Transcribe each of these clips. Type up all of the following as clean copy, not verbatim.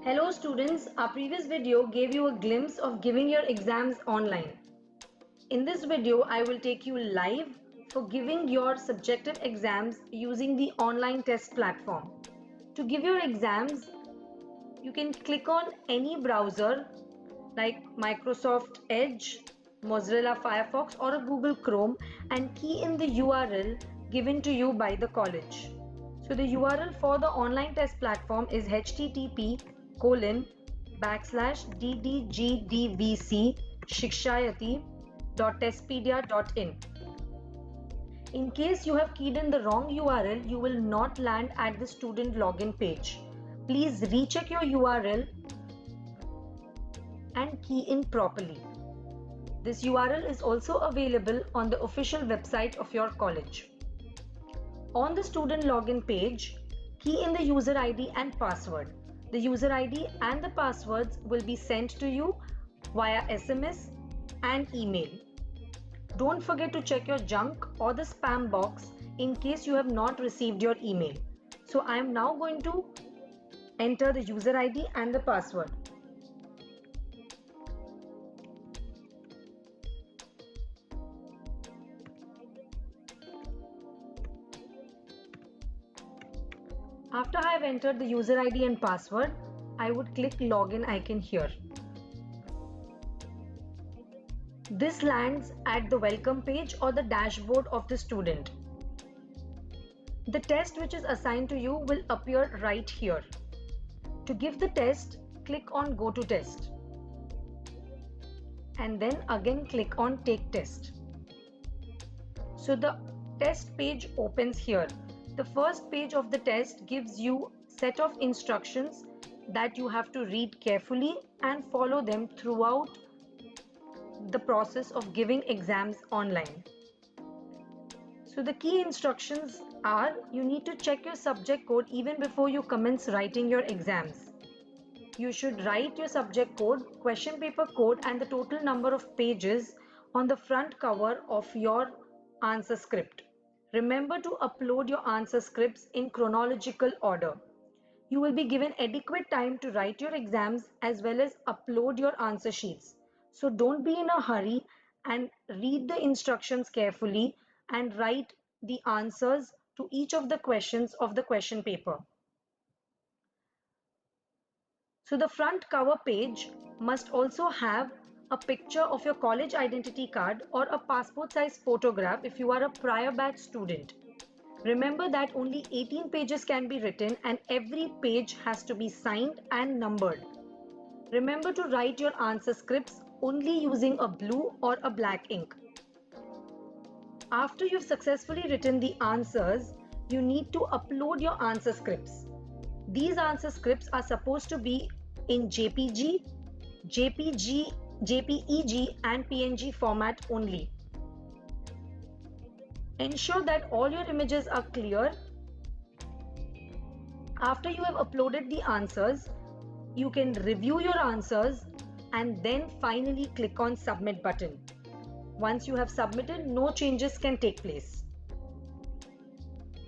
Hello students, our previous video gave you a glimpse of giving your exams online. In this video, I will take you live for giving your subjective exams using the online test platform. To give your exams, you can click on any browser like Microsoft Edge, Mozilla Firefox or a Google Chrome and key in the URL given to you by the college. So the URL for the online test platform is http://ddgdvc.shikshayati.testpedia.in. In case you have keyed in the wrong URL, you will not land at the student login page. Please recheck your URL and key in properly. This URL is also available on the official website of your college. On the student login page, key in the user ID and password. The user ID and the passwords will be sent to you via SMS and email. Don't forget to check your junk or the spam box in case you have not received your email. So I am now going to enter the user ID and the password. After I have entered the user ID and password, I would click login icon here. This lands at the welcome page or the dashboard of the student. The test which is assigned to you will appear right here. To give the test, click on Go to Test. And then again click on Take Test. So the test page opens here. The first page of the test gives you a set of instructions that you have to read carefully and follow them throughout the process of giving exams online. So the key instructions are you need to check your subject code even before you commence writing your exams. You should write your subject code, question paper code and the total number of pages on the front cover of your answer script. Remember to upload your answer scripts in chronological order. You will be given adequate time to write your exams as well as upload your answer sheets. So don't be in a hurry and read the instructions carefully and write the answers to each of the questions of the question paper. So the front cover page must also have a picture of your college identity card or a passport size photograph if you are a prior batch student. Remember that only 18 pages can be written and every page has to be signed and numbered. Remember to write your answer scripts only using a blue or a black ink. After you've successfully written the answers, you need to upload your answer scripts. These answer scripts are supposed to be in JPG, JPEG and PNG format only. Ensure that all your images are clear. After you have uploaded the answers, you can review your answers and then finally click on Submit button. Once you have submitted, no changes can take place.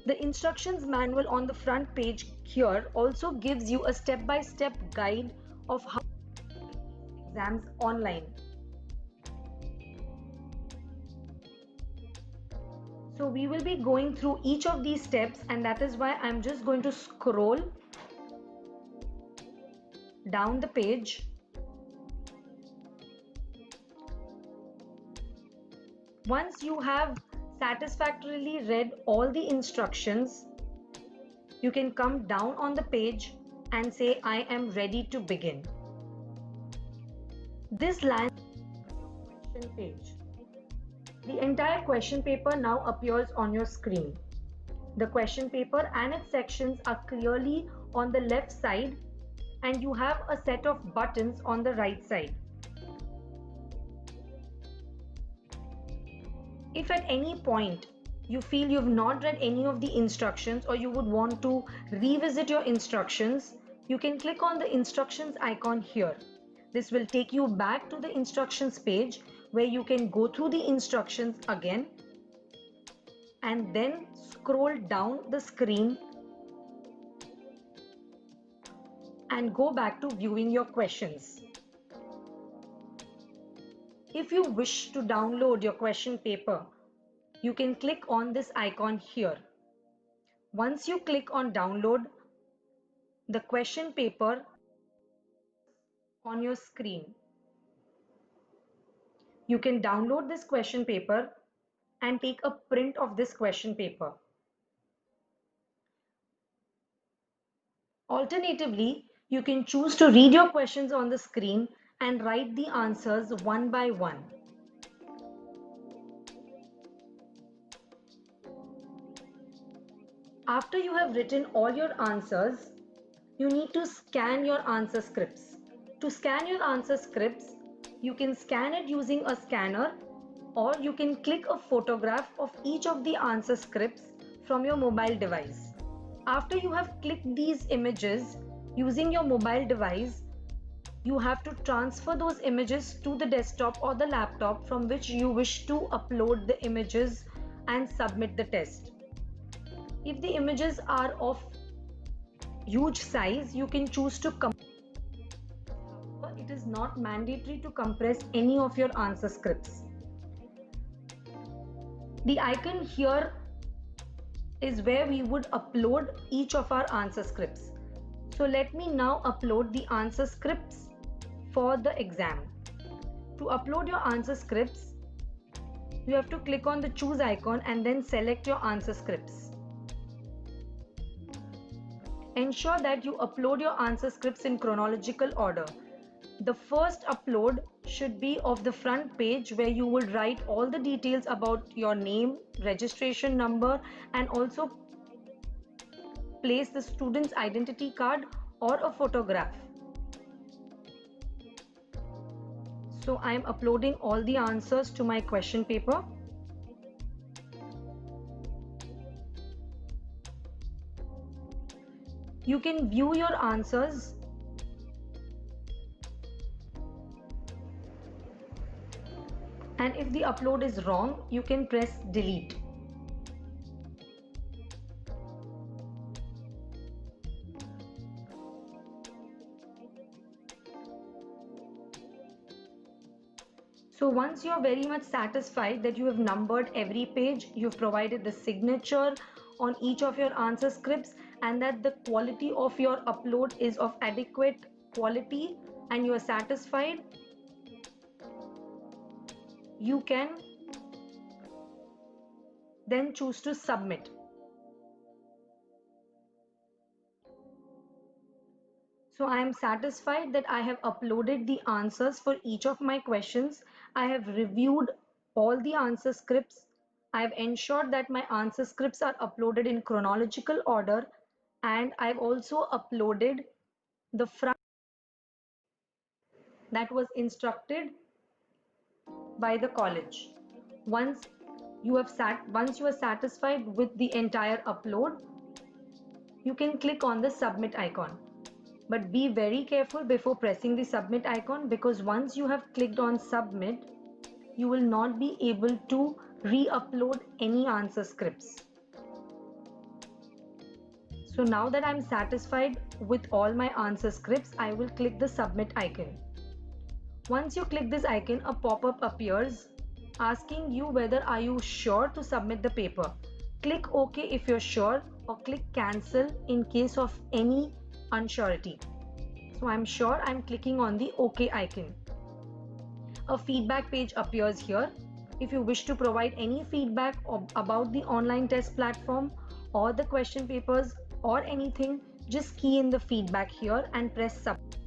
The instructions manual on the front page here also gives you a step-by-step guide of how to take exams online. So we will be going through each of these steps and that is why I'm just going to scroll down the page. Once you have satisfactorily read all the instructions, you can come down on the page and say, I am ready to begin. This lands on your question page. The entire question paper now appears on your screen. The question paper and its sections are clearly on the left side and you have a set of buttons on the right side. If at any point you feel you have not read any of the instructions or you would want to revisit your instructions, you can click on the instructions icon here. This will take you back to the instructions page where you can go through the instructions again and then scroll down the screen and go back to viewing your questions. If you wish to download your question paper, you can click on this icon here. Once you click on download the question paper on your screen, you can download this question paper and take a print of this question paper. Alternatively, you can choose to read your questions on the screen and write the answers one by one. After you have written all your answers, you need to scan your answer scripts. To scan your answer scripts, you can scan it using a scanner, or you can click a photograph of each of the answer scripts from your mobile device. After you have clicked these images using your mobile device, you have to transfer those images to the desktop or the laptop from which you wish to upload the images and submit the test. If the images are of huge size, you can choose to compress. It is not mandatory to compress any of your answer scripts. The icon here is where we would upload each of our answer scripts. So let me now upload the answer scripts for the exam. To upload your answer scripts, you have to click on the choose icon and then select your answer scripts. Ensure that you upload your answer scripts in chronological order. The first upload should be of the front page where you would write all the details about your name, registration number, and also place the student's identity card or a photograph. So I am uploading all the answers to my question paper. You can view your answers and if the upload is wrong, you can press delete. So once you are very much satisfied that you have numbered every page, you've provided the signature on each of your answer scripts, and that the quality of your upload is of adequate quality and you are satisfied, you can then choose to submit. So I am satisfied that I have uploaded the answers for each of my questions. I have reviewed all the answer scripts. I have ensured that my answer scripts are uploaded in chronological order, and I've also uploaded the front that was instructed by the college. Once you are satisfied with the entire upload, you can click on the submit icon. But be very careful before pressing the submit icon, because once you have clicked on submit, you will not be able to re-upload any answer scripts. So now that I'm satisfied with all my answer scripts, I will click the submit icon. Once you click this icon, a pop-up appears asking you whether are you sure to submit the paper. Click OK if you're sure, or click cancel in case of any unsurety. So I'm sure. I'm clicking on the OK icon. A feedback page appears here. If you wish to provide any feedback about the online test platform or the question papers or anything, just key in the feedback here and press submit.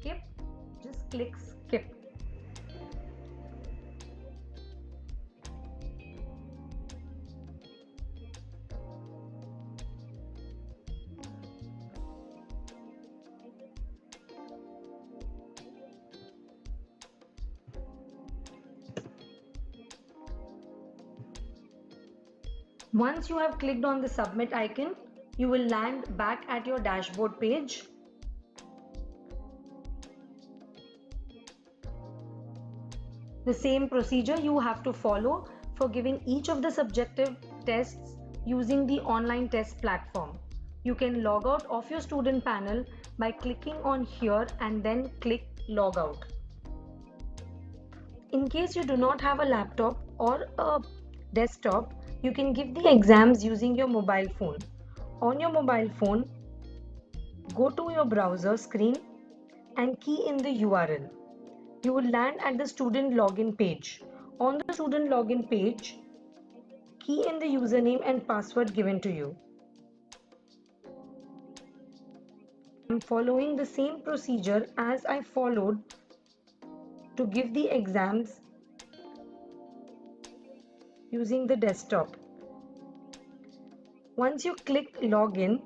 Skip, just click skip. Once you have clicked on the submit icon, you will land back at your dashboard page. The same procedure you have to follow for giving each of the subjective tests using the online test platform. You can log out of your student panel by clicking on here and then click log out. In case you do not have a laptop or a desktop, you can give the exams using your mobile phone. On your mobile phone, go to your browser screen and key in the URL. You will land at the student login page. On the student login page, key in the username and password given to you. I'm following the same procedure as I followed to give the exams using the desktop. Once you click login,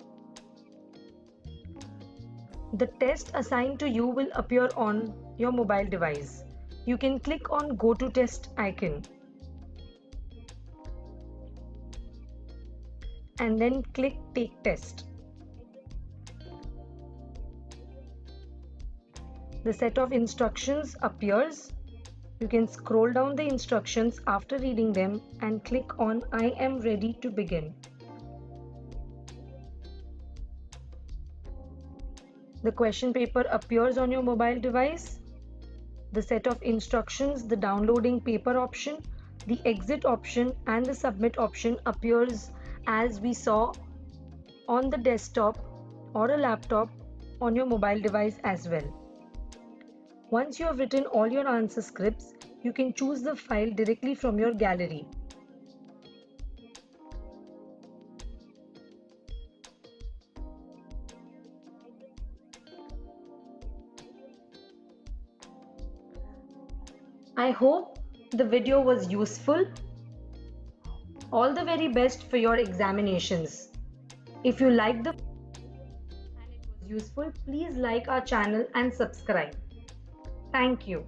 the test assigned to you will appear on your mobile device. You can click on Go to Test icon and then click Take Test. The set of instructions appears. You can scroll down the instructions after reading them and click on I am ready to begin. The question paper appears on your mobile device. The set of instructions, the downloading paper option, the exit option and the submit option appears as we saw on the desktop or a laptop on your mobile device as well. Once you have written all your answer scripts, you can choose the file directly from your gallery. I hope the video was useful. All the very best for your examinations. If you liked the and it was useful, please like our channel and subscribe. Thank you.